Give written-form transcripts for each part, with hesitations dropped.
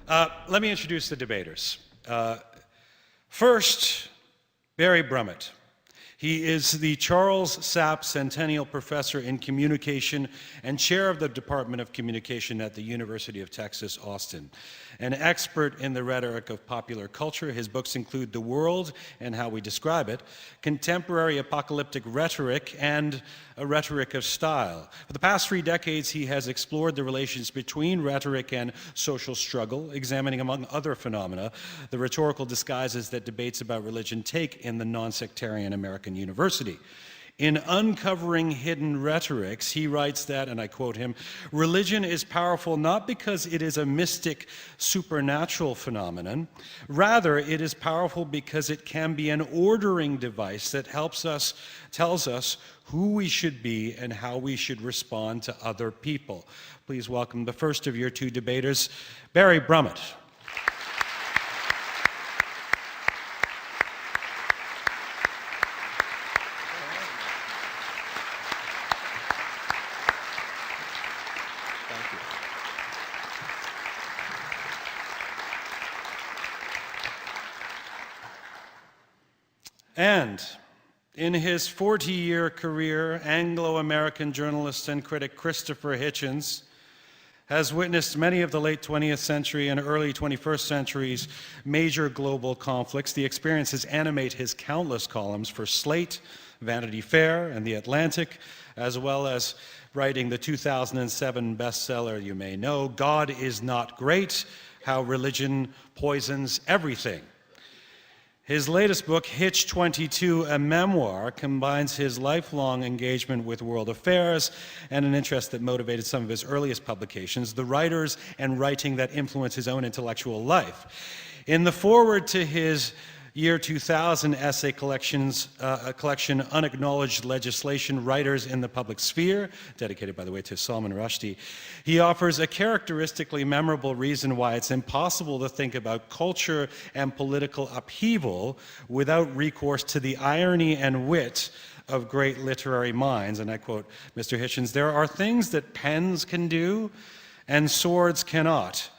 Let me introduce the debaters. First, Barry Brummett. He is the Charles Sapp Centennial Professor in Communication and Chair of the Department of Communication at the University of Texas, Austin. An expert in the rhetoric of popular culture, his books include The World and How We Describe It, Contemporary Apocalyptic Rhetoric, and A Rhetoric of Style. For the past 3 decades, he has explored the relations between rhetoric and social struggle, examining, among other phenomena, the rhetorical disguises that debates about religion take in the non-sectarian American university. In Uncovering Hidden Rhetorics, he writes that, and I quote him, "Religion is powerful not because it is a mystic, supernatural phenomenon. Rather, it is powerful because it can be an ordering device that tells us who we should be and how we should respond to other people." Please welcome the first of your 2 debaters, Barry Brummett. And in his 40-year career, Anglo-American journalist and critic Christopher Hitchens has witnessed many of the late 20th century and early 21st century's major global conflicts. The experiences animate his countless columns for Slate, Vanity Fair, and The Atlantic, as well as writing the 2007 bestseller you may know, God is Not Great: How Religion Poisons Everything. His latest book, Hitch 22, a memoir, combines his lifelong engagement with world affairs and an interest that motivated some of his earliest publications, the writers and writing that influenced his own intellectual life. In the foreword to his year 2000 essay collection, Unacknowledged Legislation, Writers in the Public Sphere, dedicated, by the way, to Salman Rushdie, he offers a characteristically memorable reason why it's impossible to think about culture and political upheaval without recourse to the irony and wit of great literary minds. And I quote Mr. Hitchens, "There are things that pens can do and swords cannot.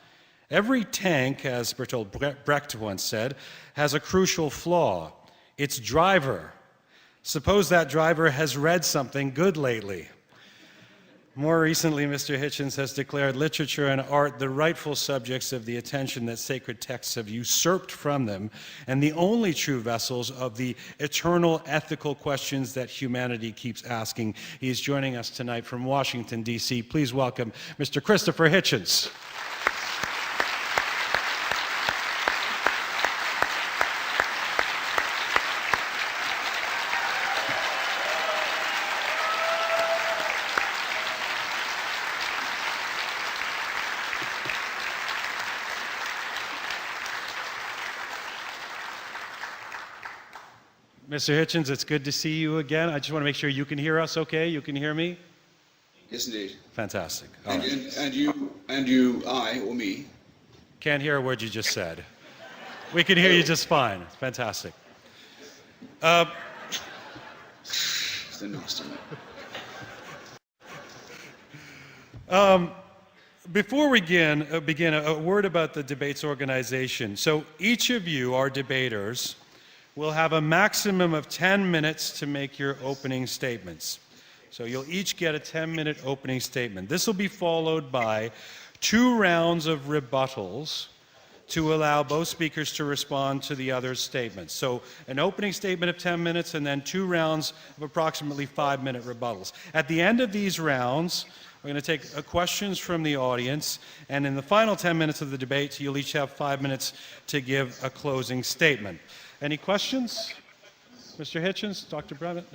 Every tank, as Bertolt Brecht once said, has a crucial flaw: its driver. Suppose that driver has read something good lately." More recently, Mr. Hitchens has declared literature and art the rightful subjects of the attention that sacred texts have usurped from them, and the only true vessels of the eternal ethical questions that humanity keeps asking. He is joining us tonight from Washington, D.C. Please welcome Mr. Christopher Hitchens. Mr. Hitchens, it's good to see you again. I just want to make sure you can hear us okay? You can hear me? Yes, indeed. Fantastic. And, right. and you, I, or me? Can't hear a word you just said. We can hear you just fine. Fantastic. The nasty man. Before we begin, a word about the debates organization. So each of you, our debaters, will have a maximum of 10 minutes to make your opening statements. So you'll each get a 10-minute opening statement. This will be followed by 2 rounds of rebuttals to allow both speakers to respond to the other's statements. So an opening statement of 10 minutes and then 2 rounds of approximately 5-minute rebuttals. At the end of these rounds, we're going to take questions from the audience, and in the final 10 minutes of the debate, you'll each have 5 minutes to give a closing statement. Any questions? Mr. Hitchens, Dr. Brummett?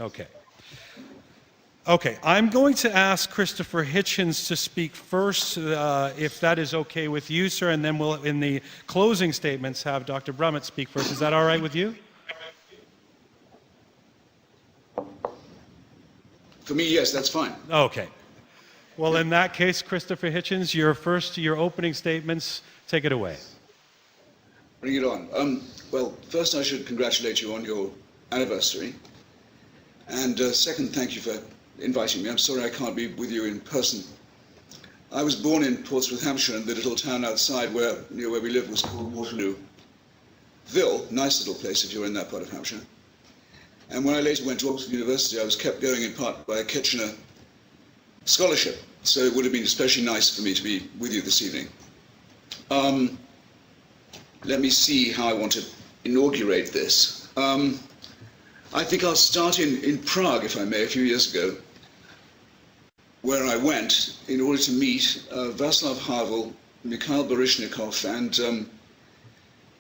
Okay, I'm going to ask Christopher Hitchens to speak first, if that is okay with you, sir, and then we'll, in the closing statements, have Dr. Brummett speak first. Is that all right with you? For me, yes, that's fine. Okay. Well, in that case, Christopher Hitchens, your opening statements, take it away. Bring it on. Well, first I should congratulate you on your anniversary. And second, thank you for inviting me. I'm sorry I can't be with you in person. I was born in Portsmouth, Hampshire, and the little town outside near where we lived was called Waterloo. Nice little place if you're in that part of Hampshire. And when I later went to Oxford University, I was kept going in part by a Kitchener scholarship. So it would have been especially nice for me to be with you this evening. Let me see how I want to inaugurate this. I think I'll start in Prague, if I may, a few years ago, where I went in order to meet Václav Havel, Mikhail Baryshnikov, and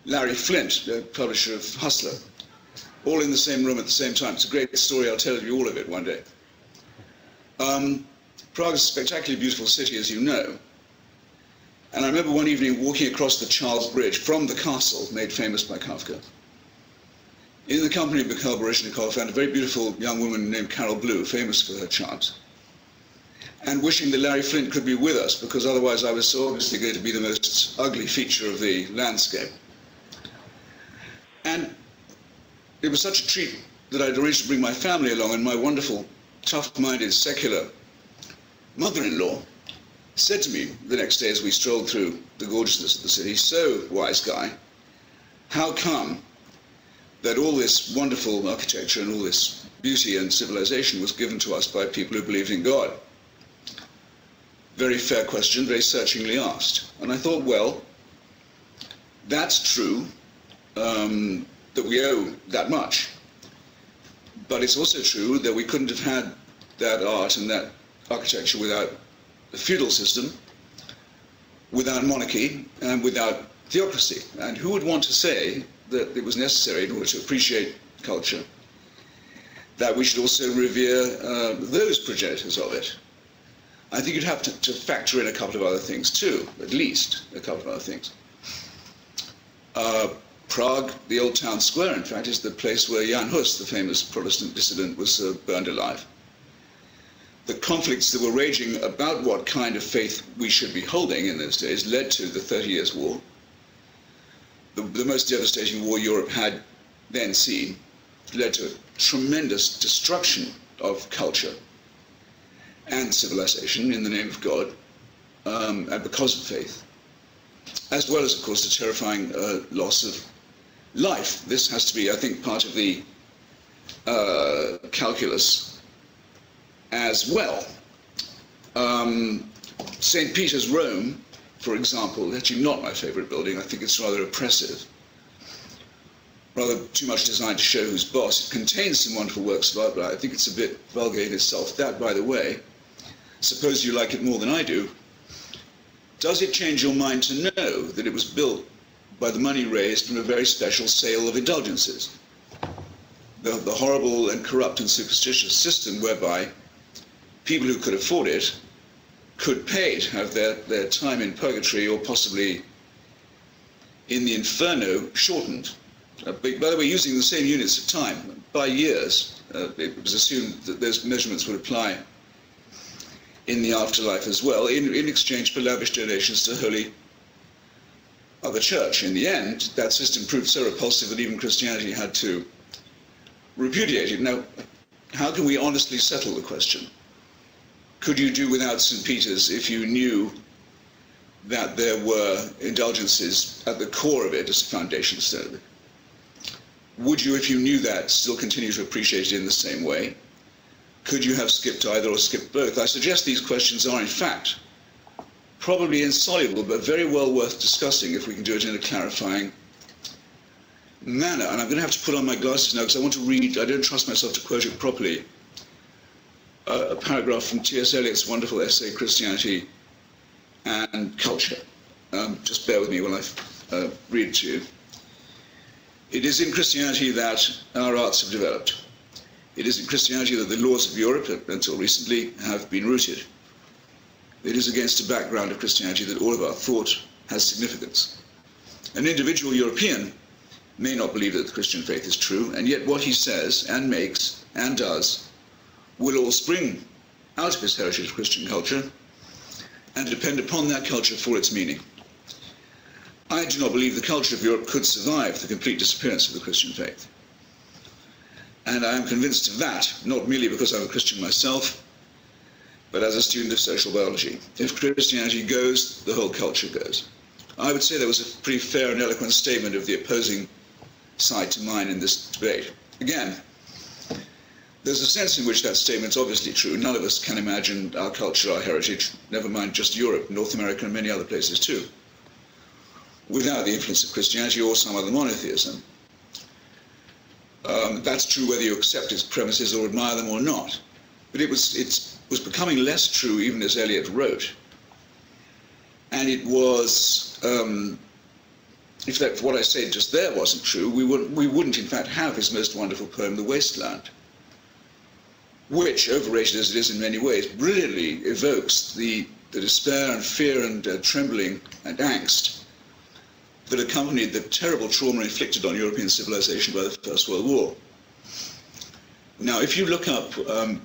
Larry Flint, the publisher of Hustler, all in the same room at the same time. It's a great story. I'll tell you all of it one day. Prague is a spectacularly beautiful city, as you know. And I remember one evening walking across the Charles Bridge from the castle made famous by Kafka, in the company of Mikhail Baryshnikov and a very beautiful young woman named Carol Blue, famous for her chant, and wishing that Larry Flint could be with us, because otherwise I was so obviously going to be the most ugly feature of the landscape. And it was such a treat that I'd arranged to bring my family along, and my wonderful, tough-minded, secular mother-in-law said to me the next day as we strolled through the gorgeousness of the city, "So, wise guy, how come that all this wonderful architecture and all this beauty and civilization was given to us by people who believed in God?" Very fair question, very searchingly asked. And I thought, well, that's true, that we owe that much. But it's also true that we couldn't have had that art and that architecture without a feudal system, without monarchy, and without theocracy. And who would want to say that it was necessary in order to appreciate culture that we should also revere those progenitors of it? I think you'd have to factor in a couple of other things too, at least a couple of other things. Prague, the old town square, in fact, is the place where Jan Hus, the famous Protestant dissident, was burned alive. The conflicts that were raging about what kind of faith we should be holding in those days led to the 30 Years' War, the most devastating war Europe had then seen. Led to tremendous destruction of culture and civilization in the name of God, and because of faith, as well as, of course, the terrifying loss of life. This has to be, I think, part of the calculus as well. St. Peter's, Rome, for example, actually not my favorite building. I think it's rather oppressive, rather too much designed to show who's boss. It contains some wonderful works of art, but I think it's a bit vulgar in itself. That, by the way, suppose you like it more than I do, does it change your mind to know that it was built by the money raised from a very special sale of indulgences? The horrible and corrupt and superstitious system whereby people who could afford it could pay to have their time in purgatory or possibly in the inferno shortened. By the way, using the same units of time, by years. It was assumed that those measurements would apply in the afterlife as well, in exchange for lavish donations to Holy Mother Church. In the end, that system proved so repulsive that even Christianity had to repudiate it. Now, how can we honestly settle the question? Could you do without St. Peter's if you knew that there were indulgences at the core of it as a foundation stone of it? Would you, if you knew that, still continue to appreciate it in the same way? Could you have skipped either or skipped both? I suggest these questions are, in fact, probably insoluble, but very well worth discussing if we can do it in a clarifying manner. And I'm going to have to put on my glasses now because I want to read, I don't trust myself to quote it properly, a paragraph from T.S. Eliot's wonderful essay, Christianity and Culture. Just bear with me while I read it to you. It is in Christianity that our arts have developed. It is in Christianity that the laws of Europe, until recently, have been rooted. It is against a background of Christianity that all of our thought has significance. An individual European may not believe that the Christian faith is true, and yet what he says and makes and does will all spring out of his heritage of Christian culture and depend upon that culture for its meaning. I do not believe the culture of Europe could survive the complete disappearance of the Christian faith. And I am convinced of that, not merely because I'm a Christian myself, but as a student of social biology. If Christianity goes, the whole culture goes. I would say that was a pretty fair and eloquent statement of the opposing side to mine in this debate. Again, there's a sense in which that statement's obviously true. None of us can imagine our culture, our heritage, never mind just Europe, North America, and many other places too, without the influence of Christianity or some other monotheism. That's true whether you accept its premises or admire them or not. But it was becoming less true even as Eliot wrote. And it was, if what I said just there wasn't true, we wouldn't in fact have his most wonderful poem, The Wasteland, which, overrated as it is in many ways, brilliantly evokes the despair and fear and trembling and angst that accompanied the terrible trauma inflicted on European civilization by the First World War. Now, if you look up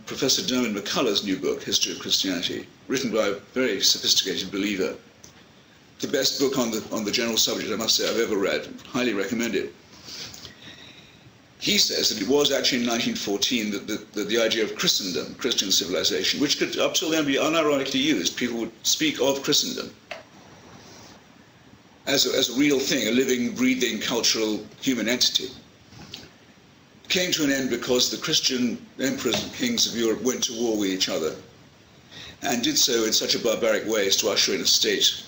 Professor Dermot McCullough's new book, History of Christianity, written by a very sophisticated believer, the best book on the general subject, I must say, I've ever read, highly recommend it. He says that it was actually in 1914 that the idea of Christendom, Christian civilization, which could up till then be unironically used, people would speak of Christendom as a real thing, a living, breathing, cultural, human entity, came to an end because the Christian emperors and kings of Europe went to war with each other and did so in such a barbaric way as to usher in a state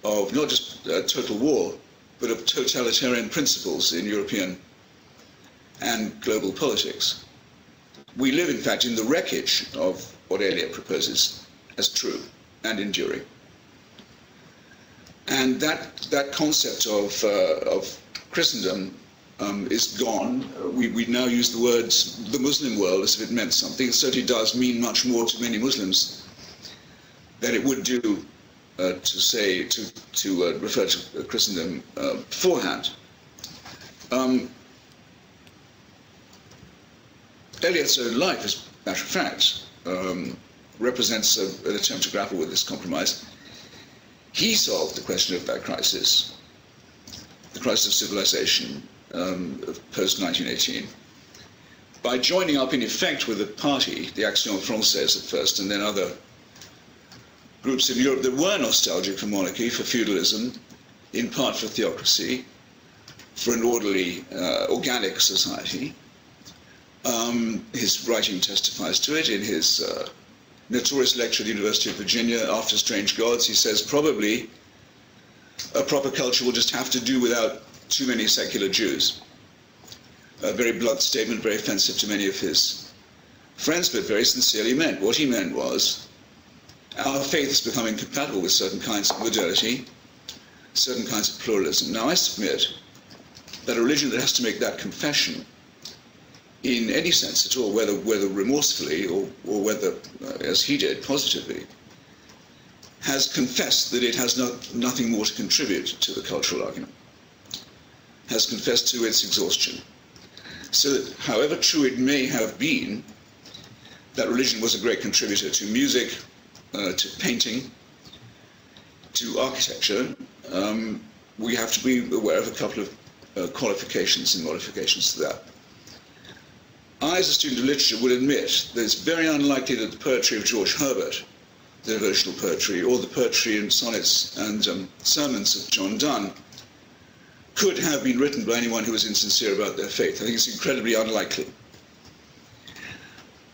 of not just total war, but of totalitarian principles in European and global politics. We live, in fact, in the wreckage of what Eliot proposes as true and enduring. And that concept of Christendom is gone. We now use the words the Muslim world as if it meant something. It certainly does mean much more to many Muslims than it would do to refer to Christendom beforehand. Eliot's own life, as a matter of fact, represents an attempt to grapple with this compromise. He solved the question of that crisis, the crisis of civilization post-1918, by joining up in effect with a party, the Action Française at first, and then other groups in Europe that were nostalgic for monarchy, for feudalism, in part for theocracy, for an orderly, organic society. His writing testifies to it. In his notorious lecture at the University of Virginia, After Strange Gods, he says probably a proper culture will just have to do without too many secular Jews. A very blunt statement, very offensive to many of his friends, but very sincerely meant. What he meant was, our faith is becoming compatible with certain kinds of modernity, certain kinds of pluralism. Now, I submit that a religion that has to make that confession in any sense at all, whether remorsefully or whether, as he did, positively, has confessed that it has nothing more to contribute to the cultural argument, has confessed to its exhaustion. So that however true it may have been that religion was a great contributor to music, to painting, to architecture, we have to be aware of a couple of qualifications and modifications to that. I, as a student of literature, would admit that it's very unlikely that the poetry of George Herbert, the devotional poetry, or the poetry and sonnets and sermons of John Donne could have been written by anyone who was insincere about their faith. I think it's incredibly unlikely.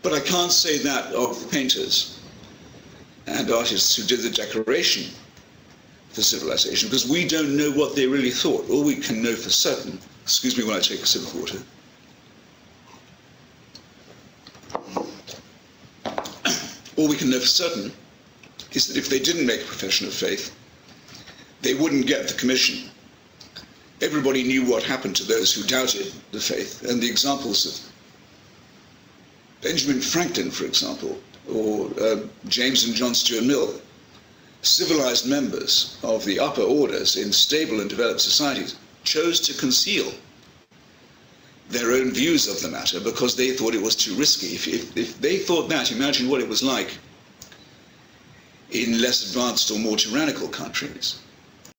But I can't say that of the painters and artists who did the decoration for civilization, because we don't know what they really thought. All we can know for certain, excuse me when I take a sip of water, all we can know for certain is that if they didn't make a profession of faith, they wouldn't get the commission. Everybody knew what happened to those who doubted the faith, and the examples of Benjamin Franklin, for example, or James and John Stuart Mill, civilized members of the upper orders in stable and developed societies, chose to conceal their own views of the matter because they thought it was too risky. If they thought that, imagine what it was like in less advanced or more tyrannical countries.